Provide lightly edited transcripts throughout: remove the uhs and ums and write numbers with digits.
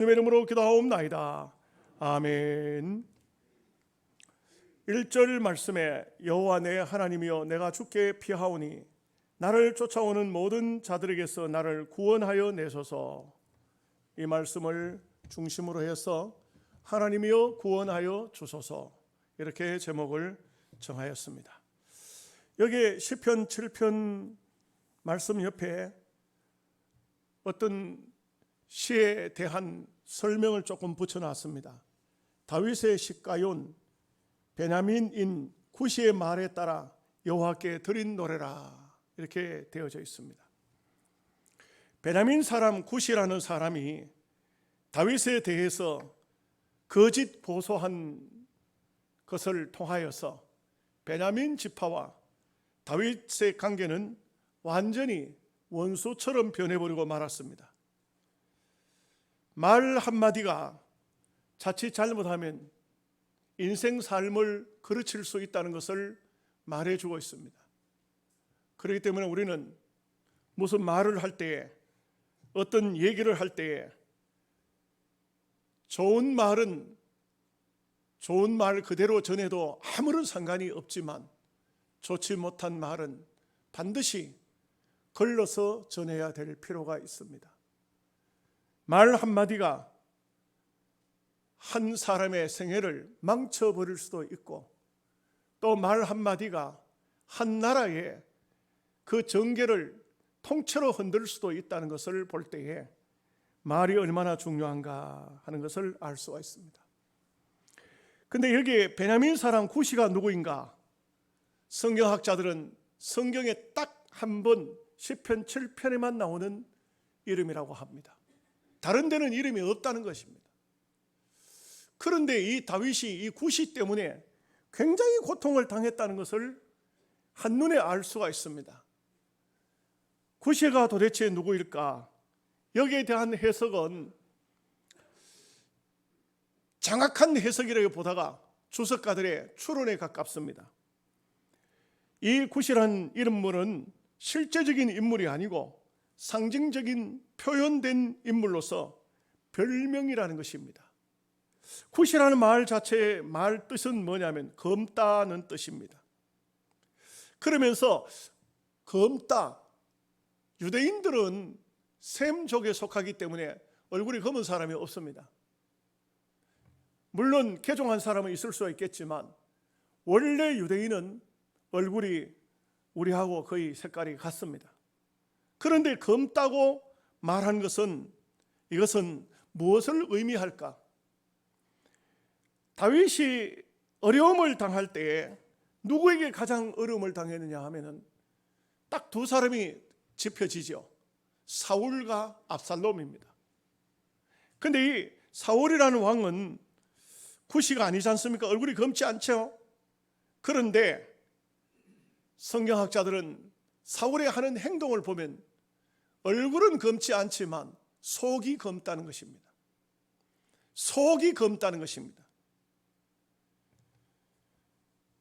주님의 이름으로 기도하옵나이다. 아멘. 1절 말씀에 여호와 내 하나님이여 내가 주께 피하오니 나를 쫓아오는 모든 자들에게서 나를 구원하여 내소서. 이 말씀을 중심으로 해서 하나님이여 구원하여 주소서, 이렇게 제목을 정하였습니다. 여기에 시편 7편 말씀 옆에 어떤 시에 대한 설명을 조금 붙여놨습니다. 다윗의 시가요온 베냐민인 구시의 말에 따라 여호와께 드린 노래라, 이렇게 되어져 있습니다. 베냐민 사람 구시라는 사람이 다윗에 대해서 거짓 보소한 것을 통하여서 베냐민 지파와 다윗의 관계는 완전히 원수처럼 변해버리고 말았습니다. 말 한마디가 자칫 잘못하면 인생 삶을 그르칠 수 있다는 것을 말해주고 있습니다. 그렇기 때문에 우리는 무슨 말을 할 때에, 어떤 얘기를 할 때에 좋은 말은 좋은 말 그대로 전해도 아무런 상관이 없지만 좋지 못한 말은 반드시 걸러서 전해야 될 필요가 있습니다. 말 한마디가 한 사람의 생애를 망쳐버릴 수도 있고, 또 말 한마디가 한 나라의 그 정계를 통째로 흔들 수도 있다는 것을 볼 때에 말이 얼마나 중요한가 하는 것을 알 수가 있습니다. 근데 여기에 베냐민 사람 구시가 누구인가? 성경학자들은 성경에 딱 한 번 시편 7편에만 나오는 이름이라고 합니다. 다른 데는 이름이 없다는 것입니다. 그런데 이 다윗이 이 구시 때문에 굉장히 고통을 당했다는 것을 한눈에 알 수가 있습니다. 구시가 도대체 누구일까? 여기에 대한 해석은 정확한 해석이라기보다가 주석가들의 추론에 가깝습니다. 이 구시라는 인물은 실제적인 인물이 아니고 상징적인 표현된 인물로서 별명이라는 것입니다. 구시라는 말 자체의 말 뜻은 뭐냐면 검다는 뜻입니다. 그러면서 검다, 유대인들은 셈족에 속하기 때문에 얼굴이 검은 사람이 없습니다. 물론 개종한 사람은 있을 수가 있겠지만 원래 유대인은 얼굴이 우리하고 거의 색깔이 같습니다. 그런데 검다고 말한 것은, 이것은 무엇을 의미할까? 다윗이 어려움을 당할 때에 누구에게 가장 어려움을 당했느냐 하면은 딱 두 사람이 짚혀지죠. 사울과 압살롬입니다. 근데 이 사울이라는 왕은 구시가 아니지 않습니까? 얼굴이 검지 않죠? 그런데 성경학자들은 사울의 하는 행동을 보면 얼굴은 검지 않지만 속이 검다는 것입니다. 속이 검다는 것입니다.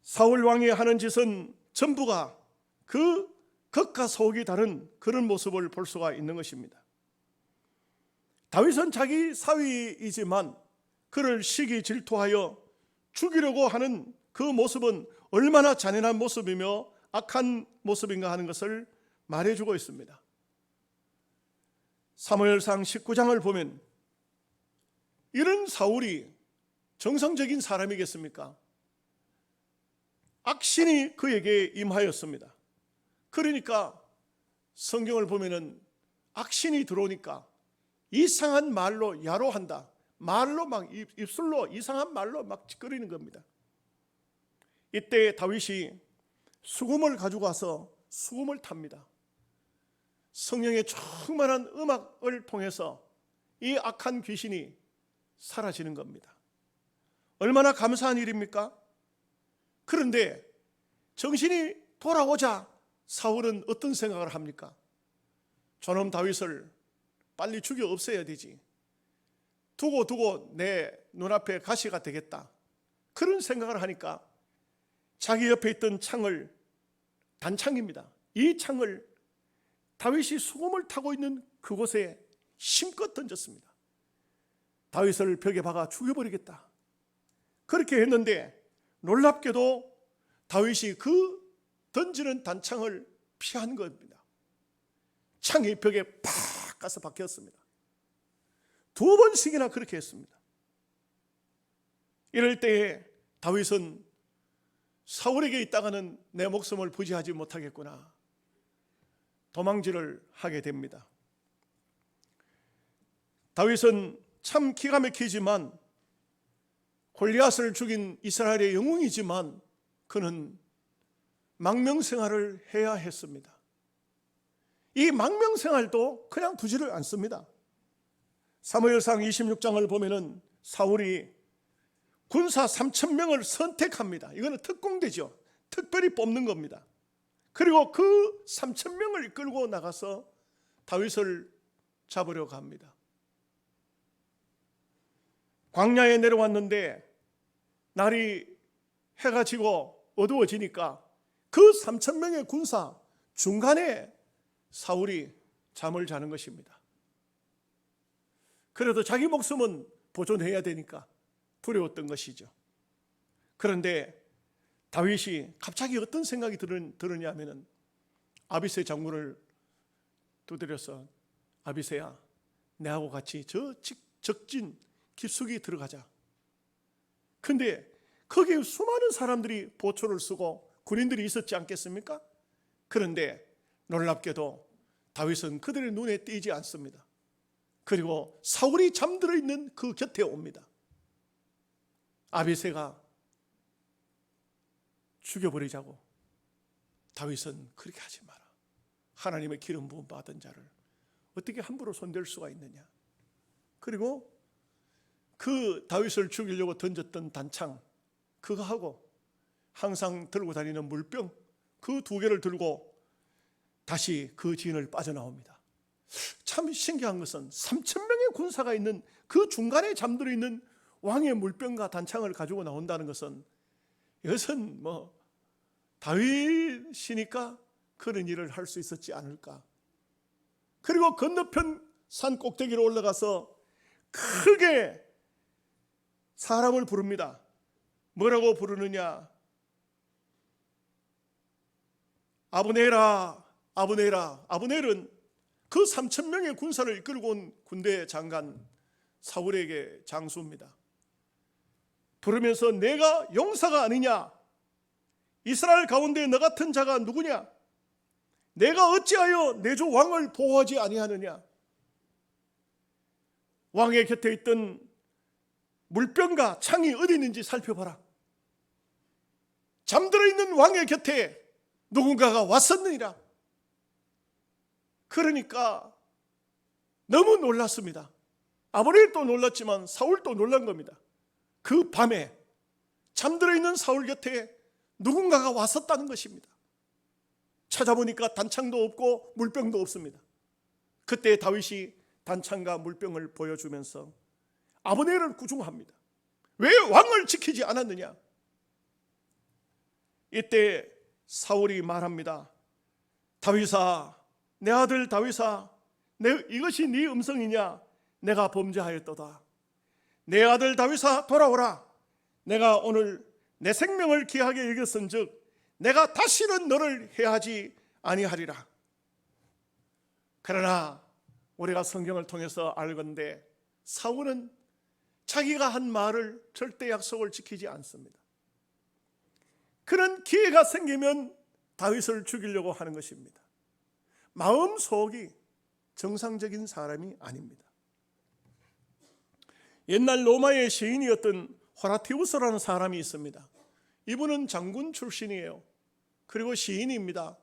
사울 왕이 하는 짓은 전부가 그 겉과 속이 다른 그런 모습을 볼 수가 있는 것입니다. 다윗은 자기 사위이지만 그를 시기 질투하여 죽이려고 하는 그 모습은 얼마나 잔인한 모습이며 악한 모습인가 하는 것을 말해주고 있습니다. 사무엘상 19장을 보면 이런 사울이 정상적인 사람이겠습니까? 악신이 그에게 임하였습니다. 그러니까 성경을 보면은 악신이 들어오니까 이상한 말로 야로한다. 말로 막 입술로 이상한 말로 막 찌끄리는 겁니다. 이때 다윗이 수금을 가지고 와서 수금을 탑니다. 성령의 충만한 음악을 통해서 이 악한 귀신이 사라지는 겁니다. 얼마나 감사한 일입니까? 그런데 정신이 돌아오자 사울은 어떤 생각을 합니까? 저놈 다윗을 빨리 죽여 없애야 되지. 두고 내 눈앞에 가시가 되겠다. 그런 생각을 하니까 자기 옆에 있던 창을, 단창입니다. 이 창을 다윗이 수금을 타고 있는 그곳에 힘껏 던졌습니다. 다윗을 벽에 박아 죽여버리겠다. 그렇게 했는데 놀랍게도 다윗이 그 던지는 단창을 피한 겁니다. 창이 벽에 팍 가서 박혔습니다. 2번씩이나 그렇게 했습니다. 이럴 때에 다윗은 사울에게 있다가는 내 목숨을 부지하지 못하겠구나, 도망질을 하게 됩니다. 다윗은 참 기가 막히지만 골리앗을 죽인 이스라엘의 영웅이지만 그는 망명생활을 해야 했습니다. 이 망명생활도 그냥 두지를 않습니다. 사무엘상 26장을 보면은 사울이 군사 3,000명을 선택합니다. 이거는 특공대죠. 특별히 뽑는 겁니다. 그리고 그 3,000명을 이끌고 나가서 다윗을 잡으려고 합니다. 광야에 내려왔는데 날이 해가 지고 어두워지니까 그 3,000명의 군사 중간에 사울이 잠을 자는 것입니다. 그래도 자기 목숨은 보존해야 되니까 두려웠던 것이죠. 그런데 다윗이 갑자기 어떤 생각이 들으냐 하면은 아비새 장군을 두드려서, 아비새야, 내하고 같이 저 적진 깊숙이 들어가자. 근데 거기에 수많은 사람들이 보초를 쓰고 군인들이 있었지 않겠습니까? 그런데 놀랍게도 다윗은 그들의 눈에 띄지 않습니다. 그리고 사울이 잠들어 있는 그 곁에 옵니다. 아비새가 죽여버리자고. 다윗은 그렇게 하지 마라. 하나님의 기름 부음 받은 자를 어떻게 함부로 손댈 수가 있느냐. 그리고 그 다윗을 죽이려고 던졌던 단창, 그거 하고 항상 들고 다니는 물병, 그 2개를 들고 다시 그 진을 빠져나옵니다. 참 신기한 것은 3,000명의 군사가 있는 그 중간에 잠들어 있는 왕의 물병과 단창을 가지고 나온다는 것은, 이것은 다윗이니까 그런 일을 할 수 있었지 않을까. 그리고 건너편 산 꼭대기로 올라가서 크게 사람을 부릅니다. 뭐라고 부르느냐? 아브넬아, 아브넬아. 아브넬은 그 3,000명의 군사를 이끌고 온 군대 장관 사울에게 장수입니다. 부르면서 내가 용사가 아니냐? 이스라엘 가운데 너 같은 자가 누구냐? 내가 어찌하여 내 주 왕을 보호하지 아니하느냐? 왕의 곁에 있던 물병과 창이 어디 있는지 살펴봐라. 잠들어 있는 왕의 곁에 누군가가 왔었느니라. 그러니까 너무 놀랐습니다. 아브넬도 놀랐지만 사울도 놀란 겁니다. 그 밤에 잠들어 있는 사울 곁에 누군가가 왔었다는 것입니다. 찾아보니까 단창도 없고 물병도 없습니다. 그때 다윗이 단창과 물병을 보여주면서 아브넬을 구중합니다. 왜 왕을 지키지 않았느냐? 이때 사울이 말합니다. 다윗아, 내 아들 다윗아, 이것이 네 음성이냐? 내가 범죄하였도다. 내 아들 다윗아, 돌아오라. 내가 오늘 내 생명을 귀하게 여겼은즉 내가 다시는 너를 해하지 아니하리라. 그러나 우리가 성경을 통해서 알건대 사울은 자기가 한 말을 절대 약속을 지키지 않습니다. 그런 기회가 생기면 다윗을 죽이려고 하는 것입니다. 마음속이 정상적인 사람이 아닙니다. 옛날 로마의 시인이었던 호라티우스라는 사람이 있습니다. 이분은 장군 출신이에요. 그리고 시인입니다.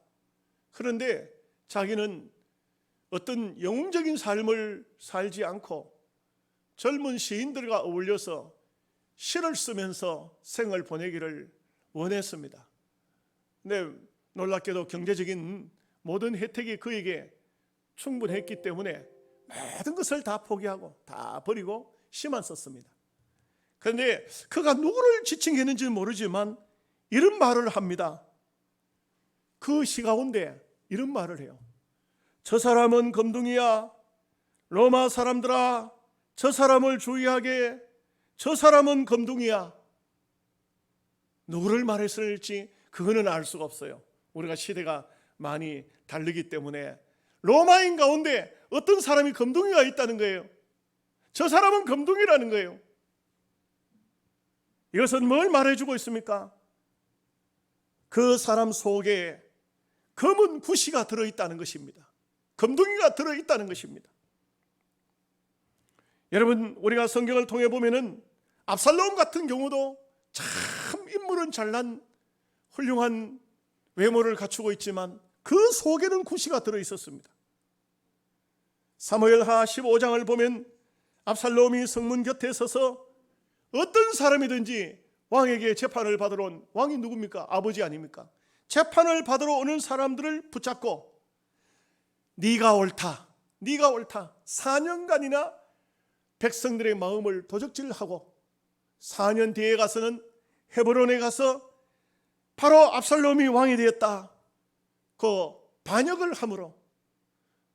그런데 자기는 어떤 영웅적인 삶을 살지 않고 젊은 시인들과 어울려서 시를 쓰면서 생을 보내기를 원했습니다. 근데 놀랍게도 경제적인 모든 혜택이 그에게 충분했기 때문에 모든 것을 다 포기하고 다 버리고 시만 썼습니다. 그런데 그가 누구를 지칭했는지는 모르지만 이런 말을 합니다. 그 시 가운데 이런 말을 해요. 저 사람은 검둥이야. 로마 사람들아, 저 사람을 주의하게, 저 사람은 검둥이야. 누구를 말했을지 그거는 알 수가 없어요. 우리가 시대가 많이 다르기 때문에 로마인 가운데 어떤 사람이 검둥이가 있다는 거예요. 저 사람은 검둥이라는 거예요. 이것은 뭘 말해주고 있습니까? 그 사람 속에 검은 구시가 들어있다는 것입니다. 검둥이가 들어있다는 것입니다. 여러분, 우리가 성경을 통해 보면은 압살롬 같은 경우도 참 인물은 잘난 훌륭한 외모를 갖추고 있지만 그 속에는 구시가 들어있었습니다. 사무엘하 15장을 보면 압살롬이 성문 곁에 서서 어떤 사람이든지 왕에게 재판을 받으러 온, 왕이 누굽니까? 아버지 아닙니까? 재판을 받으러 오는 사람들을 붙잡고 네가 옳다, 네가 옳다, 4년간이나 백성들의 마음을 도적질하고 4년 뒤에 가서는 헤브론에 가서 바로 압살롬이 왕이 되었다, 그 반역을 함으로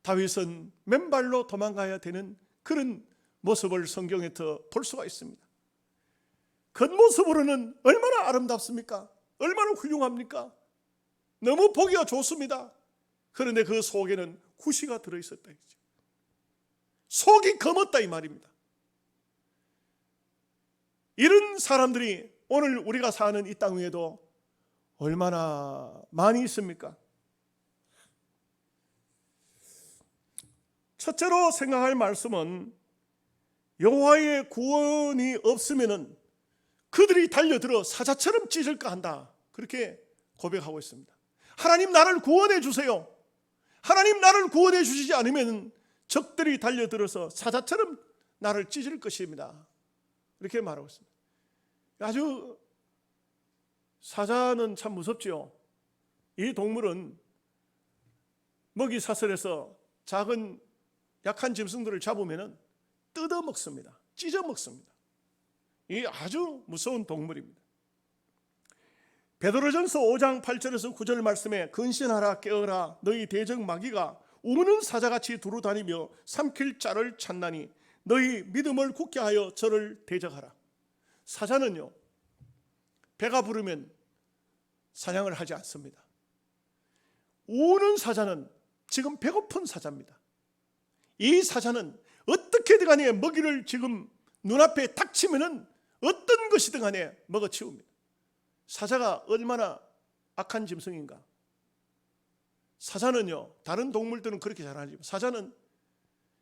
다윗은 맨발로 도망가야 되는 그런 모습을 성경에서 볼 수가 있습니다. 겉모습으로는 얼마나 아름답습니까? 얼마나 훌륭합니까? 너무 보기가 좋습니다. 그런데 그 속에는 구시가 들어있었다. 속이 검었다 이 말입니다. 이런 사람들이 오늘 우리가 사는 이 땅 위에도 얼마나 많이 있습니까? 첫째로 생각할 말씀은 여호와의 구원이 없으면은 그들이 달려들어 사자처럼 찢을까 한다, 그렇게 고백하고 있습니다. 하나님 나를 구원해 주세요. 하나님 나를 구원해 주시지 않으면 적들이 달려들어서 사자처럼 나를 찢을 것입니다, 이렇게 말하고 있습니다. 아주 사자는 참 무섭지요. 이 동물은 먹이 사슬에서 작은 약한 짐승들을 잡으면 뜯어 먹습니다. 찢어 먹습니다. 이 아주 무서운 동물입니다. 베드로전서 5장 8절에서 9절 말씀에 근신하라 깨어라 너희 대적 마귀가 우는 사자같이 두루다니며 삼킬 자를 찾나니 너희 믿음을 굳게 하여 저를 대적하라. 사자는요, 배가 부르면 사냥을 하지 않습니다. 우는 사자는 지금 배고픈 사자입니다. 이 사자는 어떻게든 간에 먹이를 지금 눈앞에 닥치면은 어떤 것이든 간에 먹어치웁니다. 사자가 얼마나 악한 짐승인가. 사자는요, 다른 동물들은 그렇게 잘 알지만 사자는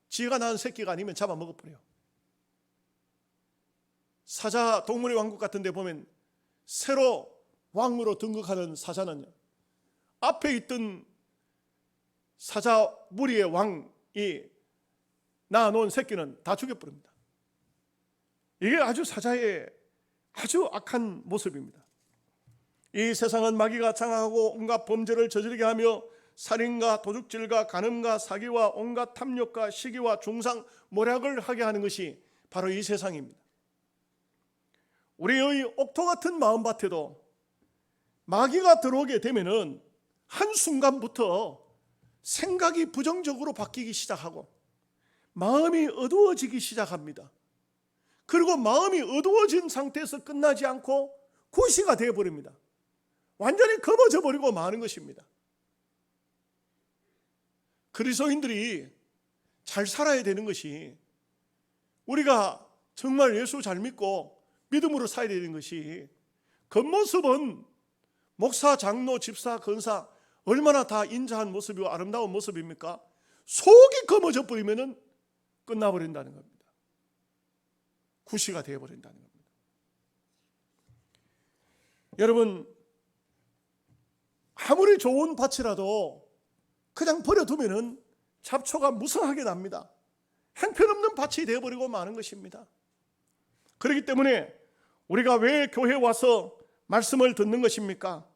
지가 낳은 새끼가 아니면 잡아 먹어버려요. 사자 동물의 왕국 같은 데 보면 새로 왕으로 등극하는 사자는요, 앞에 있던 사자 무리의 왕이 낳아놓은 새끼는 다 죽여버립니다. 이게 아주 사자의 아주 악한 모습입니다. 이 세상은 마귀가 장악하고 온갖 범죄를 저지르게 하며 살인과 도둑질과 간음과 사기와 온갖 탐욕과 시기와 중상 모략을 하게 하는 것이 바로 이 세상입니다. 우리의 옥토 같은 마음밭에도 마귀가 들어오게 되면은 한순간부터 생각이 부정적으로 바뀌기 시작하고 마음이 어두워지기 시작합니다. 그리고 마음이 어두워진 상태에서 끝나지 않고 구시가 되어버립니다. 완전히 검어져 버리고 마는 것입니다. 그리스도인들이 잘 살아야 되는 것이, 우리가 정말 예수 잘 믿고 믿음으로 살아야 되는 것이, 겉모습은 목사, 장로, 집사, 권사 얼마나 다 인자한 모습이고 아름다운 모습입니까? 속이 검어져 버리면 끝나버린다는 겁니다. 구시가 되어버린다는 겁니다. 여러분, 아무리 좋은 밭이라도 그냥 버려두면 잡초가 무성하게 납니다. 형편없는 밭이 되어버리고 마는 것입니다. 그렇기 때문에 우리가 왜 교회에 와서 말씀을 듣는 것입니까?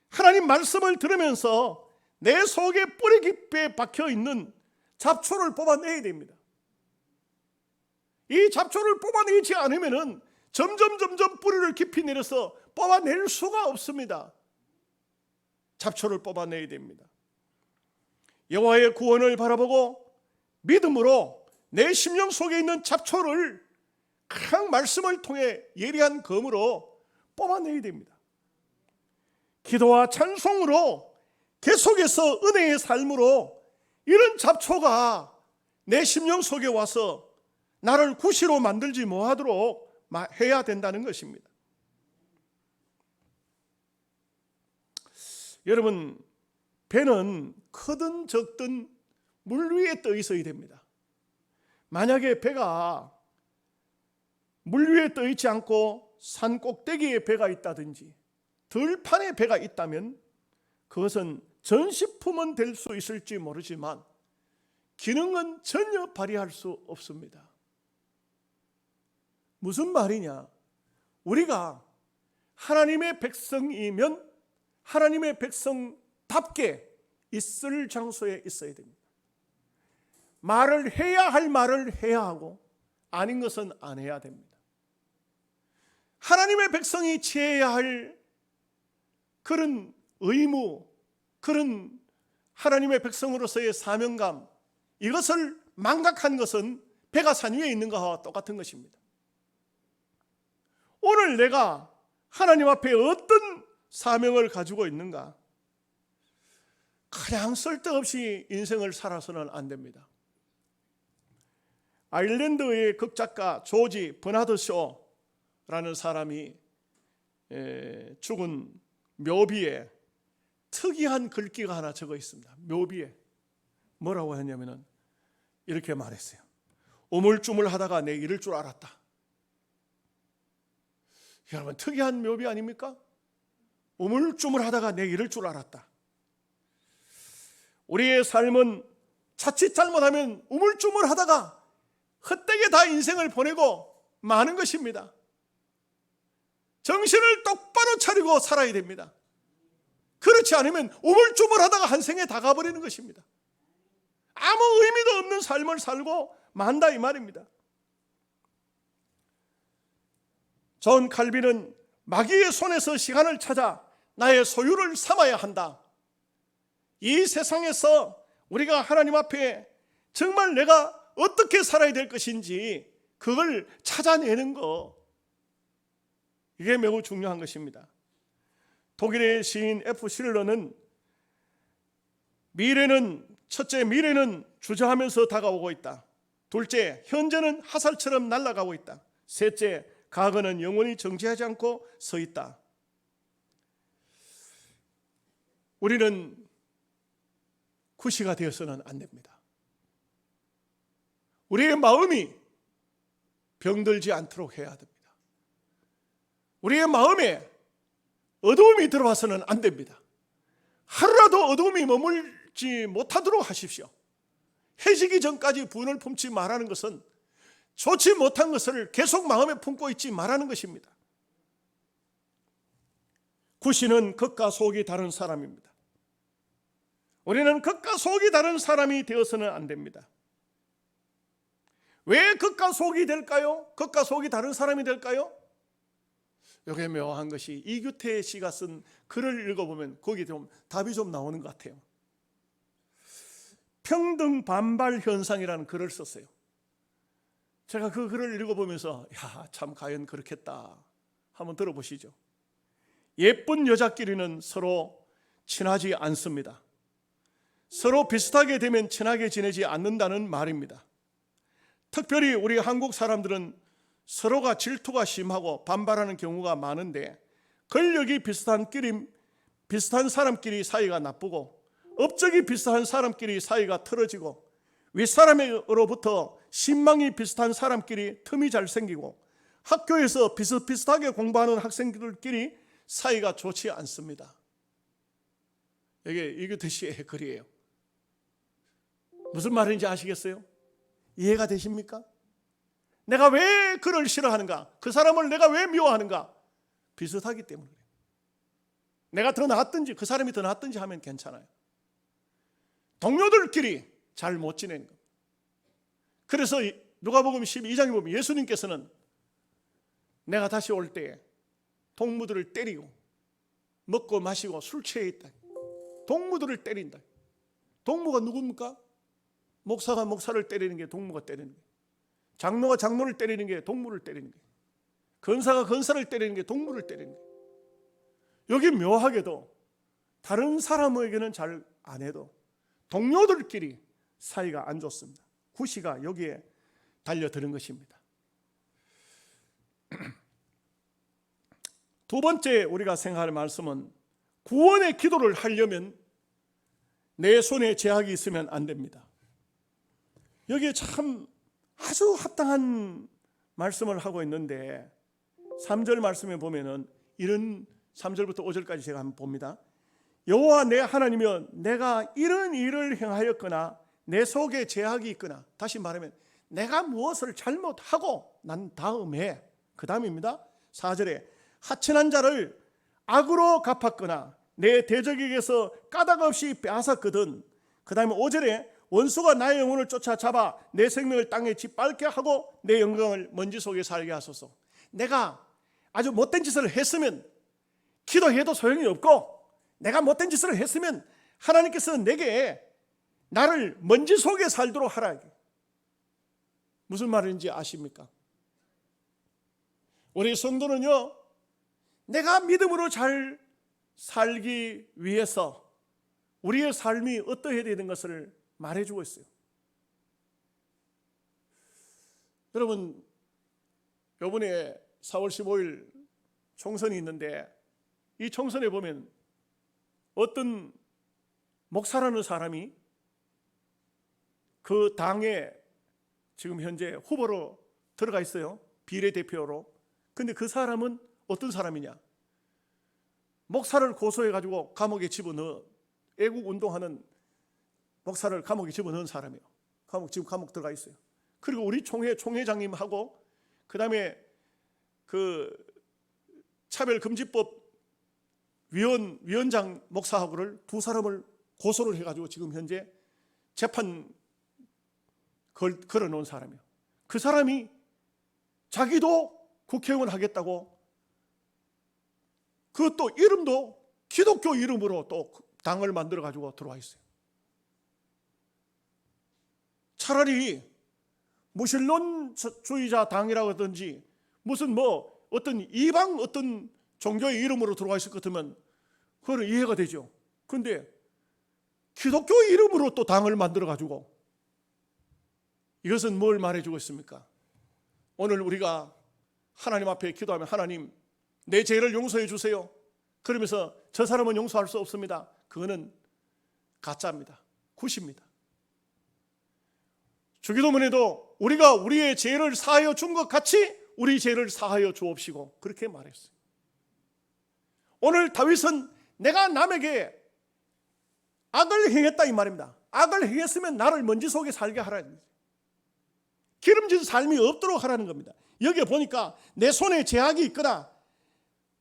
하나님 말씀을 들으면서 내 속에 뿌리 깊게 박혀있는 잡초를 뽑아내야 됩니다. 이 잡초를 뽑아내지 않으면 점점 뿌리를 깊이 내려서 뽑아낼 수가 없습니다. 잡초를 뽑아내야 됩니다. 여호와의 구원을 바라보고 믿음으로 내 심령 속에 있는 잡초를 그냥 말씀을 통해 예리한 검으로 뽑아내야 됩니다. 기도와 찬송으로 계속해서 은혜의 삶으로 이런 잡초가 내 심령 속에 와서 나를 구시로 만들지 못하도록 해야 된다는 것입니다. 여러분, 배는 크든 적든 물 위에 떠 있어야 됩니다. 만약에 배가 물 위에 떠 있지 않고 산 꼭대기에 배가 있다든지 들판에 배가 있다면 그것은 전시품은 될 수 있을지 모르지만 기능은 전혀 발휘할 수 없습니다. 무슨 말이냐? 우리가 하나님의 백성이면 하나님의 백성답게 있을 장소에 있어야 됩니다. 말을 해야 할 말을 해야 하고 아닌 것은 안 해야 됩니다. 하나님의 백성이 취해야 할 그런 의무, 그런 하나님의 백성으로서의 사명감, 이것을 망각한 것은 배가 산 위에 있는 것과 똑같은 것입니다. 오늘 내가 하나님 앞에 어떤 사명을 가지고 있는가? 그냥 쓸데없이 인생을 살아서는 안 됩니다. 아일랜드의 극작가 조지 버나드 쇼라는 사람이 죽은 묘비에 특이한 글귀가 하나 적어 있습니다. 묘비에 뭐라고 했냐면은 이렇게 말했어요. 우물쭈물하다가 내 이럴 줄 알았다. 여러분, 특이한 묘비 아닙니까? 우물쭈물하다가 내 이럴 줄 알았다. 우리의 삶은 자칫 잘못하면 우물쭈물하다가 헛되게 다 인생을 보내고 마는 것입니다. 정신을 똑바로 차리고 살아야 됩니다. 그렇지 않으면 우물쭈물하다가 한 생에 다 가버리는 것입니다. 아무 의미도 없는 삶을 살고 만다 이 말입니다. 존 칼빈은 마귀의 손에서 시간을 찾아 나의 소유를 삼아야 한다. 이 세상에서 우리가 하나님 앞에 정말 내가 어떻게 살아야 될 것인지 그걸 찾아내는 거, 이게 매우 중요한 것입니다. 독일의 시인 F. 실러는 첫째, 미래는 주저하면서 다가오고 있다. 둘째, 현재는 화살처럼 날아가고 있다. 셋째, 과거는 영원히 정지하지 않고 서 있다. 우리는 구시가 되어서는 안 됩니다. 우리의 마음이 병들지 않도록 해야 됩니다. 우리의 마음에 어두움이 들어와서는 안 됩니다. 하루라도 어두움이 머물지 못하도록 하십시오. 해지기 전까지 분을 품지 말라는 것은 좋지 못한 것을 계속 마음에 품고 있지 말라는 것입니다. 구시는 겉과 속이 다른 사람입니다. 우리는 겉과 속이 다른 사람이 되어서는 안 됩니다. 왜 겉과 속이 될까요? 겉과 속이 다른 사람이 될까요? 이게 묘한 것이 이규태 씨가 쓴 글을 읽어보면 거기에 좀 답이 좀 나오는 것 같아요. 평등 반발 현상이라는 글을 썼어요. 제가 그 글을 읽어보면서 참 과연 그렇겠다 한번 들어보시죠. 예쁜 여자끼리는 서로 친하지 않습니다. 서로 비슷하게 되면 친하게 지내지 않는다는 말입니다. 특별히 우리 한국 사람들은 서로가 질투가 심하고 반발하는 경우가 많은데 권력이 비슷한 사람끼리 사이가 나쁘고 업적이 비슷한 사람끼리 사이가 틀어지고 윗사람으로부터 신망이 비슷한 사람끼리 틈이 잘 생기고 학교에서 비슷비슷하게 공부하는 학생들끼리 사이가 좋지 않습니다. 이게 이규태 씨의 글이에요. 무슨 말인지 아시겠어요? 이해가 되십니까? 내가 왜 그를 싫어하는가? 그 사람을 내가 왜 미워하는가? 비슷하기 때문에. 내가 더 낫든지 그 사람이 더 낫든지 하면 괜찮아요. 동료들끼리 잘 못 지내는 것. 그래서 누가복음 12장에 보면 예수님께서는 내가 다시 올 때 동무들을 때리고 먹고 마시고 술 취해 있다. 동무들을 때린다. 동무가 누굽니까? 목사가 목사를 때리는 게 동무가 때리는 게, 장로가 장로를 때리는 게 동무를 때리는 게, 권사가 권사를 때리는 게 동무를 때리는 게. 여기 묘하게도 다른 사람에게는 잘 안 해도 동료들끼리 사이가 안 좋습니다. 구시가 여기에 달려드는 것입니다. 두 번째 우리가 생각할 말씀은, 구원의 기도를 하려면 내 손에 제약이 있으면 안 됩니다. 여기에 참 아주 합당한 말씀을 하고 있는데, 3절 말씀에 보면은 이런 3절부터 5절까지 제가 한번 봅니다. 여호와 내 하나님이여, 내가 이런 일을 행하였거나 내 속에 제약이 있거나, 다시 말하면 내가 무엇을 잘못하고 난 다음에, 그 다음입니다. 4절에 하천한 자를 악으로 갚았거나 내 대적에게서 까닭 없이 빼앗았거든. 그 다음에 5절에 원수가 나의 영혼을 쫓아잡아 내 생명을 땅에 짓밟게 하고 내 영광을 먼지 속에 살게 하소서. 내가 아주 못된 짓을 했으면 기도해도 소용이 없고, 내가 못된 짓을 했으면 하나님께서 내게 나를 먼지 속에 살도록 하라. 무슨 말인지 아십니까? 우리 성도는요, 내가 믿음으로 잘 살기 위해서 우리의 삶이 어떠해야 되는 것을 말해주고 있어요. 여러분, 이번에 4월 15일 총선이 있는데, 이 총선에 보면 어떤 목사라는 사람이 그 당에 지금 현재 후보로 들어가 있어요. 비례대표로. 근데 그 사람은 어떤 사람이냐? 목사를 고소해가지고 감옥에 집어넣어, 애국 운동하는 목사를 감옥에 집어넣은 사람이에요. 지금 감옥 들어가 있어요. 그리고 우리 총회장님하고 그 다음에 그 차별금지법 위원장 목사하고를 두 사람을 고소를 해가지고 지금 현재 재판 걸어놓은 사람이에요. 그 사람이 자기도 국회의원 하겠다고, 그것도 이름도 기독교 이름으로 또 당을 만들어가지고 들어와 있어요. 차라리 무신론주의자 당이라고 하든지 무슨 뭐 어떤 이방 어떤 종교의 이름으로 들어와 있을 것 같으면 그거는 이해가 되죠. 그런데 기독교 이름으로 또 당을 만들어가지고, 이것은 뭘 말해주고 있습니까? 오늘 우리가 하나님 앞에 기도하면, 하나님 내 죄를 용서해 주세요, 그러면서 저 사람은 용서할 수 없습니다. 그거는 가짜입니다. 굿입니다. 주기도문에도 우리가 우리의 죄를 사하여 준 것 같이 우리 죄를 사하여 주옵시고, 그렇게 말했어요. 오늘 다윗은 내가 남에게 악을 행했다 이 말입니다. 악을 행했으면 나를 먼지 속에 살게 하라는 거죠. 기름진 삶이 없도록 하라는 겁니다. 여기에 보니까 내 손에 제약이 있거나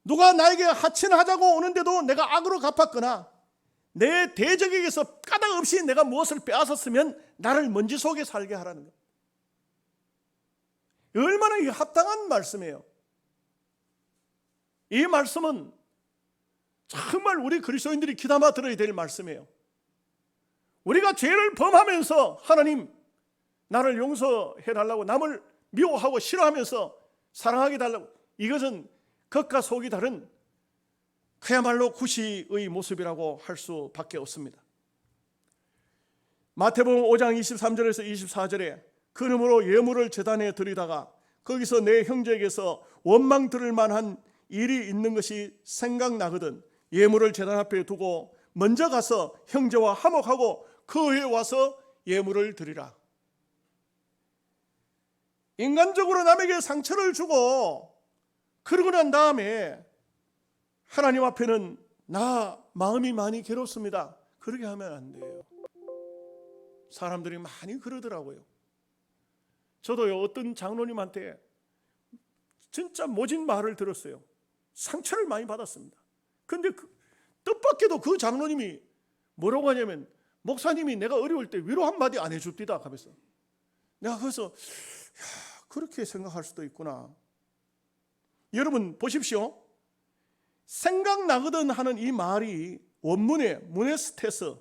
누가 나에게 하천하자고 오는데도 내가 악으로 갚았거나 내 대적에게서 까닭 없이 내가 무엇을 빼앗았으면 나를 먼지 속에 살게 하라는 겁니다. 얼마나 합당한 말씀이에요. 이 말씀은 정말 우리 그리스도인들이 귀담아 들어야 될 말씀이에요. 우리가 죄를 범하면서 하나님 나를 용서해달라고, 남을 미워하고 싫어하면서 사랑하게 달라고, 이것은 겉과 속이 다른 그야말로 구시의 모습이라고 할 수밖에 없습니다. 마태복음 5장 23절에서 24절에 그러므로 예물을 제단에 드리다가 거기서 내 형제에게서 원망 들을 만한 일이 있는 것이 생각나거든 예물을 제단 앞에 두고 먼저 가서 형제와 화목하고 그 후에 와서 예물을 드리라. 인간적으로 남에게 상처를 주고 그러고 난 다음에 하나님 앞에는 나 마음이 많이 괴롭습니다, 그렇게 하면 안 돼요. 사람들이 많이 그러더라고요. 저도요, 어떤 장로님한테 진짜 모진 말을 들었어요. 상처를 많이 받았습니다. 근데 뜻밖에도 그 장로님이 뭐라고 하냐면, 목사님이 내가 어려울 때 위로 한마디 안 해줍디다 하면서, 내가 그래서 그렇게 생각할 수도 있구나. 여러분 보십시오. 생각나거든 하는 이 말이 원문에 모네스테스,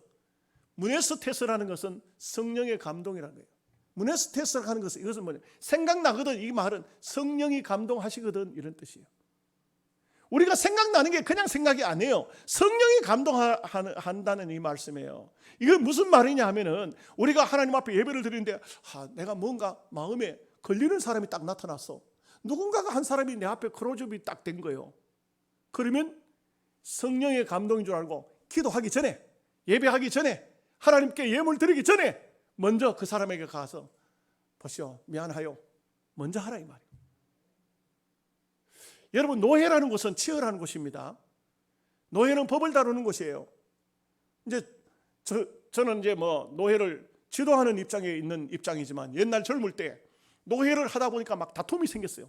문에스테스라는 것은 성령의 감동이라는 거예요. 문에스테스라고 하는 것은 이것은 뭐냐? 생각나거든. 이 말은 성령이 감동하시거든 이런 뜻이에요. 우리가 생각나는 게 그냥 생각이 아니에요. 성령이 감동한다는 이 말씀이에요. 이게 무슨 말이냐 하면은 우리가 하나님 앞에 예배를 드리는데 내가 뭔가 마음에 걸리는 사람이 딱 나타났어. 누군가가 한 사람이 내 앞에 크로즈업이 딱 된 거예요. 그러면 성령의 감동인 줄 알고 기도하기 전에, 예배하기 전에, 하나님께 예물 드리기 전에 먼저 그 사람에게 가서 보시오, 미안하요, 먼저 하라 이 말이에요. 여러분, 노회라는 곳은 치열한 곳입니다. 노회는 법을 다루는 곳이에요. 이제 저는 이제 노회를 지도하는 입장에 있는 입장이지만 옛날 젊을 때 노회를 하다 보니까 막 다툼이 생겼어요.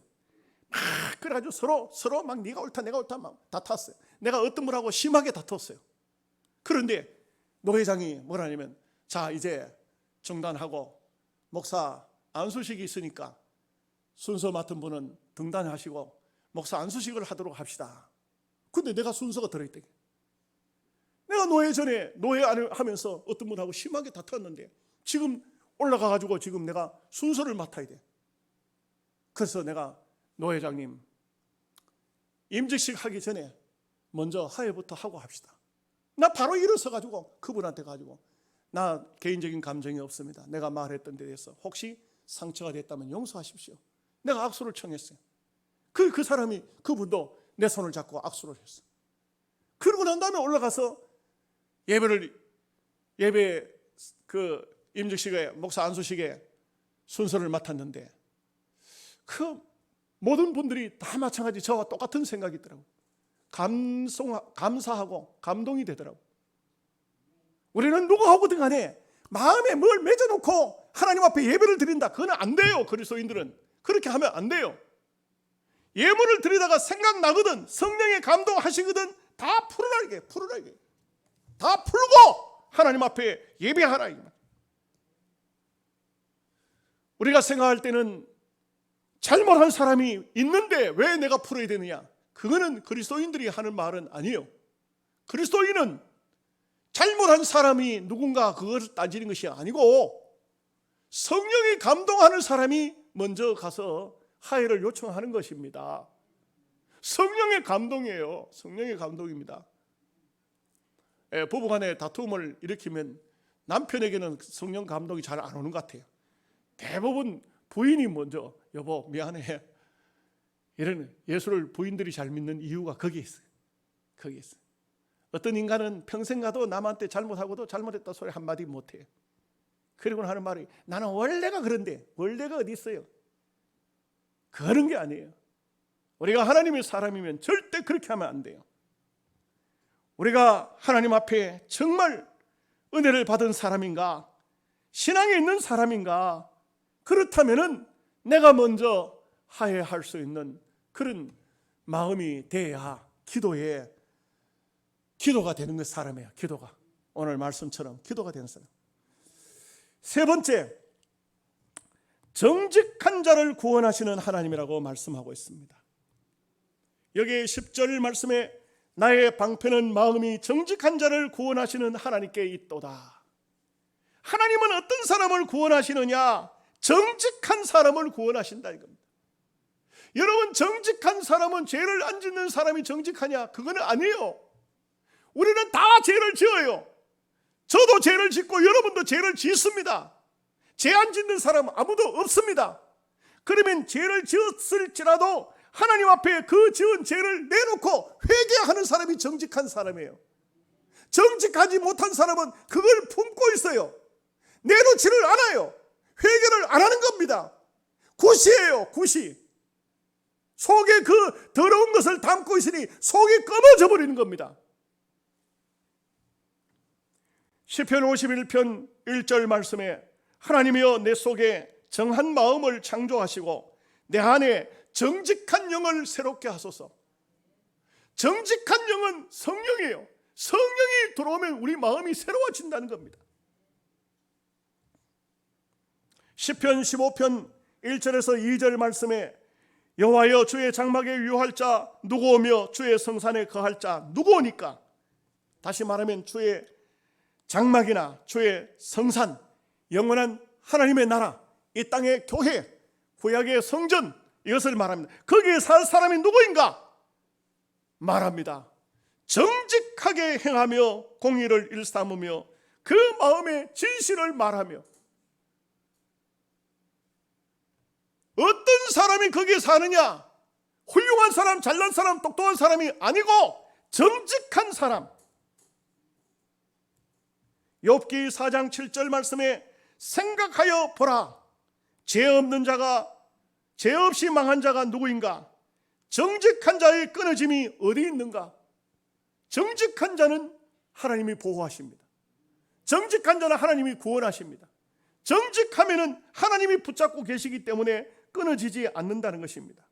막 그래가지고 서로 막 네가 옳다 내가 옳다 막 다퉜어요. 내가 어떤 분하고 심하게 다퉜어요. 그런데 노회장이 뭐라냐면, 자 이제 중단하고 목사 안수식이 있으니까 순서 맡은 분은 등단하시고 목사 안수식을 하도록 합시다. 근데 내가 순서가 들어있대. 내가 노회 전에 노회 하면서 어떤 분하고 심하게 다퉜는데 지금 올라가가지고 지금 내가 순서를 맡아야 돼. 그래서 내가 노회장님, 임직식 하기 전에 먼저 하회부터 하고 합시다. 나 바로 일어서가지고 그분한테 가지고, 나 개인적인 감정이 없습니다. 내가 말했던 데 대해서 혹시 상처가 됐다면 용서하십시오. 내가 악수를 청했어요. 그 사람이, 그분도 내 손을 잡고 악수를 했어. 그러고 난 다음에 올라가서 예배 그 임직식에, 목사 안수식에 순서를 맡았는데 그 모든 분들이 다 마찬가지 저와 똑같은 생각이 있더라고요. 감사하고 감동이 되더라고요. 우리는 누구하고든 간에 마음에 뭘 맺어놓고 하나님 앞에 예배를 드린다, 그건 안 돼요. 그리스도인들은 그렇게 하면 안 돼요. 예물을 드리다가 생각나거든, 성령의 감동하시거든, 다 풀어라 이게. 다 풀고 하나님 앞에 예배하라 이 말. 우리가 생각할 때는 잘못한 사람이 있는데 왜 내가 풀어야 되느냐, 그거는 그리스도인들이 하는 말은 아니에요. 그리스도인은 잘못한 사람이 누군가 그것을 따지는 것이 아니고 성령이 감동하는 사람이 먼저 가서 하회를 요청하는 것입니다. 성령의 감동이에요. 성령의 감동입니다. 부부간에 다툼을 일으키면 남편에게는 성령 감동이 잘 안 오는 것 같아요. 대부분 부인이 먼저 여보 미안해, 이런 예수를 부인들이 잘 믿는 이유가 거기에 있어요. 거기에 있어요. 어떤 인간은 평생 가도 남한테 잘못하고도 잘못했다 소리 한마디 못해요. 그리고 하는 말이, 나는 원래가 그런데, 원래가 어디 있어요? 그런 게 아니에요. 우리가 하나님의 사람이면 절대 그렇게 하면 안 돼요. 우리가 하나님 앞에 정말 은혜를 받은 사람인가, 신앙에 있는 사람인가, 그렇다면은 내가 먼저 하회할 수 있는 그런 마음이 돼야 기도가 되는 것, 사람이에요. 기도가, 오늘 말씀처럼 기도가 되는 사람. 세 번째, 정직한 자를 구원하시는 하나님이라고 말씀하고 있습니다. 여기 10절 말씀에 나의 방편은 마음이 정직한 자를 구원하시는 하나님께 있도다. 하나님은 어떤 사람을 구원하시느냐? 정직한 사람을 구원하신다 이겁니다. 여러분, 정직한 사람은 죄를 안 짓는 사람이 정직하냐? 그거는 아니에요. 우리는 다 죄를 지어요. 저도 죄를 짓고 여러분도 죄를 짓습니다. 죄 안 짓는 사람은 아무도 없습니다. 그러면 죄를 지었을지라도 하나님 앞에 그 지은 죄를 내놓고 회개하는 사람이 정직한 사람이에요. 정직하지 못한 사람은 그걸 품고 있어요. 내놓지를 않아요. 회개를 안 하는 겁니다. 굿이에요, 굿이. 속에 그 더러운 것을 담고 있으니 속이 검어져 버리는 겁니다. 시편 51편 1절 말씀에 하나님이여 내 속에 정한 마음을 창조하시고 내 안에 정직한 영을 새롭게 하소서. 정직한 영은 성령이에요. 성령이 들어오면 우리 마음이 새로워진다는 겁니다. 시편 15편 1절에서 2절 말씀에 여호와여 주의 장막에 유할 자 누구오며 주의 성산에 거할 자 누구오니까? 다시 말하면 주의 장막이나 주의 성산, 영원한 하나님의 나라, 이 땅의 교회, 구약의 성전, 이것을 말합니다. 거기에 살 사람이 누구인가? 말합니다. 정직하게 행하며 공의를 일삼으며 그 마음의 진실을 말하며. 어떤 사람이 거기에 사느냐? 훌륭한 사람, 잘난 사람, 똑똑한 사람이 아니고 정직한 사람. 욥기 4장 7절 말씀에 생각하여 보라. 죄 없는 자가, 죄 없이 망한 자가 누구인가? 정직한 자의 끊어짐이 어디 있는가? 정직한 자는 하나님이 보호하십니다. 정직한 자는 하나님이 구원하십니다. 정직하면은 하나님이 붙잡고 계시기 때문에 끊어지지 않는다는 것입니다.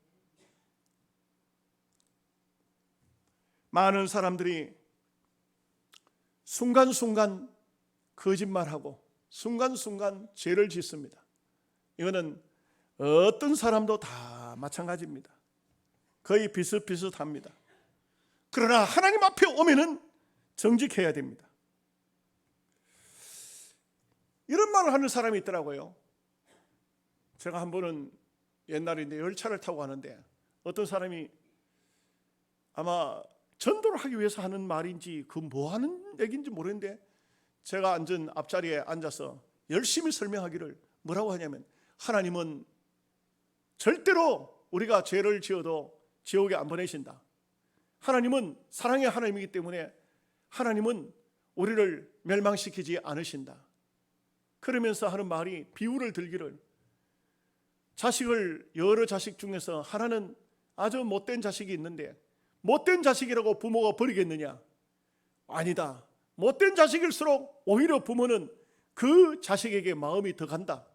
많은 사람들이 순간순간 거짓말하고 순간순간 죄를 짓습니다. 이거는 어떤 사람도 다 마찬가지입니다. 거의 비슷비슷합니다. 그러나 하나님 앞에 오면은 정직해야 됩니다. 이런 말을 하는 사람이 있더라고요. 제가 한 번은 옛날에 열차를 타고 가는데 어떤 사람이 아마 전도를 하기 위해서 하는 말인지 그 뭐 하는 얘기인지 모르겠는데 제가 앉은 앞자리에 앉아서 열심히 설명하기를 뭐라고 하냐면, 하나님은 절대로 우리가 죄를 지어도 지옥에 안 보내신다. 하나님은 사랑의 하나님이기 때문에 하나님은 우리를 멸망시키지 않으신다. 그러면서 하는 말이, 비유를 들기를, 자식을, 여러 자식 중에서 하나는 아주 못된 자식이 있는데 못된 자식이라고 부모가 버리겠느냐? 아니다. 못된 자식일수록 오히려 부모는 그 자식에게 마음이 더 간다.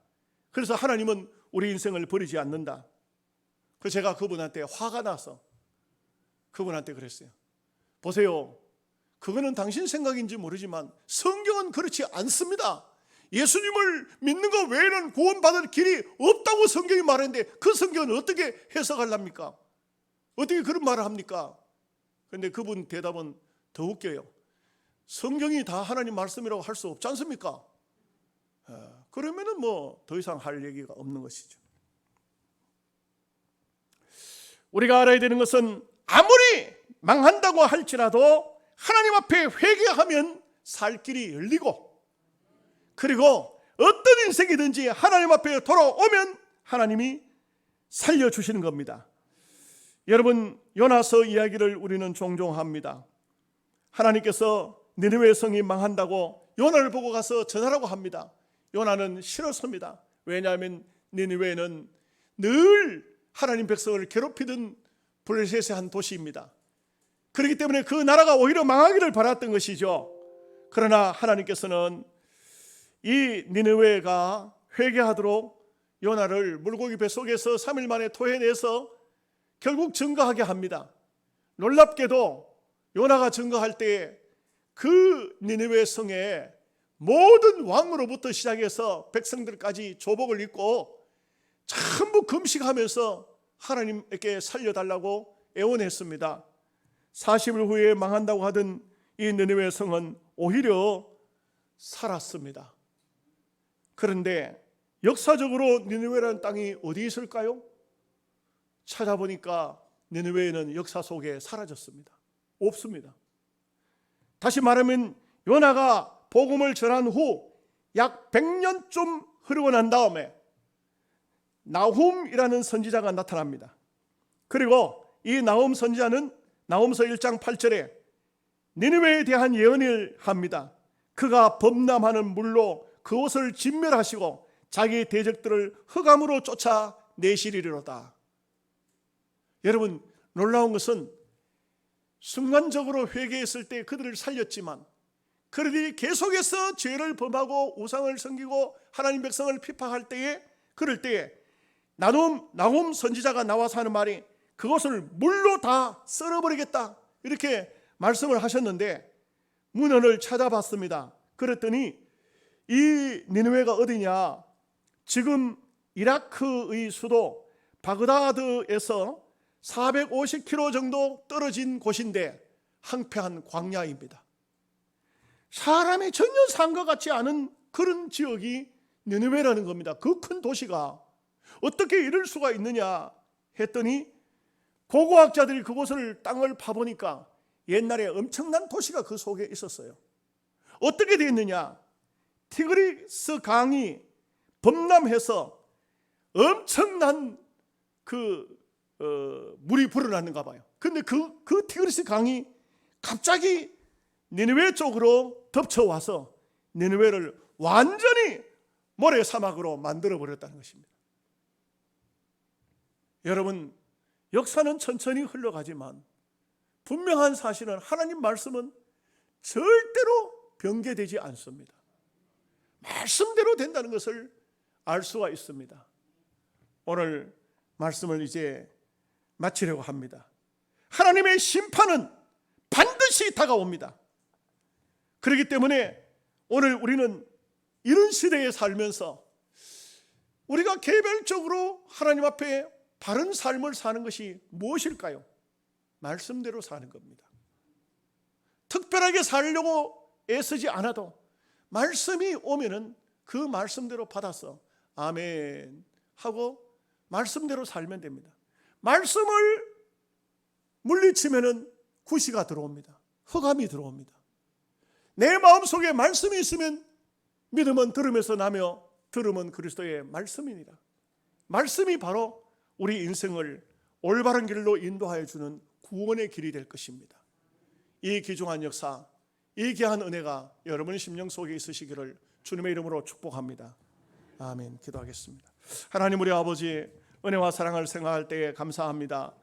그래서 하나님은 우리 인생을 버리지 않는다. 그래서 제가 그분한테 화가 나서 그분한테 그랬어요. 보세요, 그거는 당신 생각인지 모르지만 성경은 그렇지 않습니다. 예수님을 믿는 것 외에는 구원받을 길이 없다고 성경이 말했는데 그 성경은 어떻게 해석하랍니까? 어떻게 그런 말을 합니까? 그런데 그분 대답은 더 웃겨요. 성경이 다 하나님 말씀이라고 할 수 없지 않습니까? 그러면은 뭐 더 이상 할 얘기가 없는 것이죠. 우리가 알아야 되는 것은 아무리 망한다고 할지라도 하나님 앞에 회개하면 살 길이 열리고, 그리고 어떤 인생이든지 하나님 앞에 돌아오면 하나님이 살려주시는 겁니다. 여러분, 요나서 이야기를 우리는 종종 합니다. 하나님께서 니느웨 성이 망한다고 요나를 보고 가서 전하라고 합니다. 요나는 싫었습니다. 왜냐하면 니느웨는 늘 하나님 백성을 괴롭히던 블레셋의 한 도시입니다. 그렇기 때문에 그 나라가 오히려 망하기를 바랐던 것이죠. 그러나 하나님께서는 이 니느웨가 회개하도록 요나를 물고기 뱃속에서 3일 만에 토해내서 결국 증거하게 합니다. 놀랍게도 요나가 증거할 때에 그 니느웨 성에 모든 왕으로부터 시작해서 백성들까지 조복을 입고 전부 금식하면서 하나님께 살려달라고 애원했습니다. 40일 후에 망한다고 하던 이 니느웨 성은 오히려 살았습니다. 그런데 역사적으로 니느웨라는 땅이 어디 있을까요? 찾아보니까 니느웨는 역사 속에 사라졌습니다. 없습니다. 다시 말하면 요나가 복음을 전한 후 약 100년쯤 흐르고 난 다음에 나훔이라는 선지자가 나타납니다. 그리고 이 나훔 선지자는 나훔서 1장 8절에 니느웨에 대한 예언을 합니다. 그가 범람하는 물로 그곳을 진멸하시고 자기 대적들을 흑암으로 쫓아내시리로다. 여러분, 놀라운 것은 순간적으로 회개했을 때 그들을 살렸지만 그들이 계속해서 죄를 범하고 우상을 섬기고 하나님 백성을 핍박할 때에, 그럴 때에 나훔 선지자가 나와서 하는 말이 그것을 물로 다 썰어버리겠다, 이렇게 말씀을 하셨는데 문헌을 찾아봤습니다. 그랬더니 이 니느웨가 어디냐, 지금 이라크의 수도 바그다드에서 450km 정도 떨어진 곳인데 황폐한 광야입니다. 사람이 전혀 상과 같지 않은 그런 지역이 니느웨라는 겁니다. 그 큰 도시가 어떻게 이럴 수가 있느냐 했더니 고고학자들이 그곳을 땅을 파보니까 옛날에 엄청난 도시가 그 속에 있었어요. 어떻게 되었느냐? 티그리스 강이 범람해서 엄청난 물이 불어났는가 봐요. 근데 그 티그리스 강이 갑자기 니느웨 쪽으로 덮쳐와서 니느웨를 완전히 모래사막으로 만들어 버렸다는 것입니다. 여러분, 역사는 천천히 흘러가지만 분명한 사실은 하나님 말씀은 절대로 변개되지 않습니다. 말씀대로 된다는 것을 알 수가 있습니다. 오늘 말씀을 이제 마치려고 합니다. 하나님의 심판은 반드시 다가옵니다. 그렇기 때문에 오늘 우리는 이런 시대에 살면서 우리가 개별적으로 하나님 앞에 바른 삶을 사는 것이 무엇일까요? 말씀대로 사는 겁니다. 특별하게 살려고 애쓰지 않아도 말씀이 오면은 그 말씀대로 받아서 아멘 하고 말씀대로 살면 됩니다. 말씀을 물리치면은 구시가 들어옵니다. 흑암이 들어옵니다. 내 마음속에 말씀이 있으면 믿음은 들음에서 나며 들음은 그리스도의 말씀이니라. 말씀이 바로 우리 인생을 올바른 길로 인도하여 주는 구원의 길이 될 것입니다. 이 귀중한 역사, 이 귀한 은혜가 여러분의 심령 속에 있으시기를 주님의 이름으로 축복합니다. 아멘. 기도하겠습니다. 하나님, 우리 아버지, 은혜와 사랑을 생각할 때에 감사합니다.